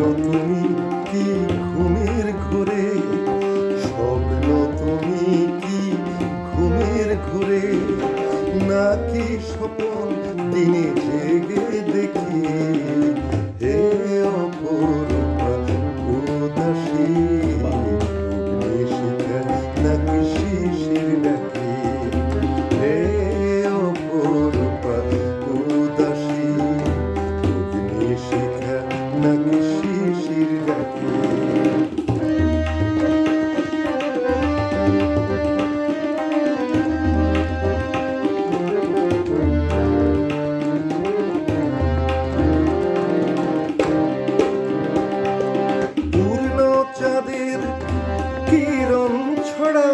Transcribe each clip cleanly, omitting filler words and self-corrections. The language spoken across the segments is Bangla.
তুমি কি ঘুমের ঘোরে, স্বপ্ন তুমি কি ঘুমের ঘোরে, নাকি স্বপন দিনে জেগে দেখি। হে অপরূপা উদাসী, অগ্নিশিখা নাকি শিশির ডাকি। হে অপরূপা উদাসী, অগ্নিশিখা নাকি শিশির ডাকি। চাঁদের কিরণ ছড়া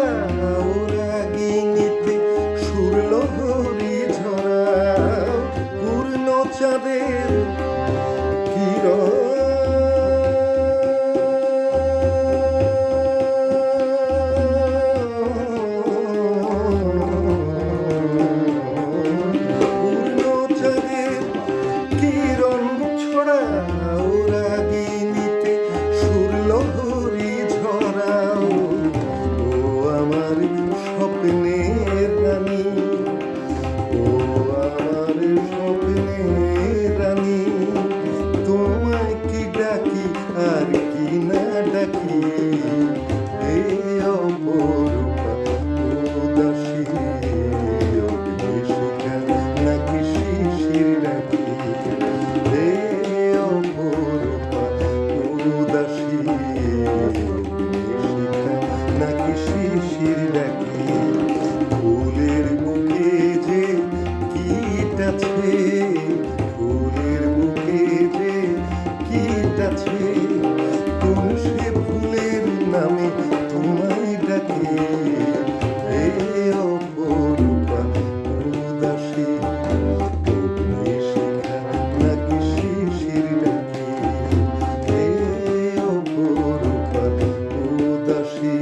রাগিনীতে সুরলহরী ঝরা। পূর্ণ চাঁদের কিরণ পূর্ণ চাঁদের কিরণ ছড়া রাগিনীতে সুরলহরী ঝরাও। ও আমার স্বপ্নের রানী, ও আমার স্বপ্নের রানী, তোমায় কি ডাকি আর কি না ডাকি। এই অপরূপা উদাসী, অগ্নিশিখা নাকি শিশির ডাকি। এই অপরূপা উদাসী, অগ্নিশিখা নাকি শিশির ডাকি। ফুলের বুকে যে কীট আছে, ফুলের বুকে যে কীট আছে, কোন সে ফুলের নামে তোমায় ডাকে। হে অপরূপা উদাসী, অগ্নিশিখা নাকি শিশির ডাকি। হে অপরূপা উদাসী।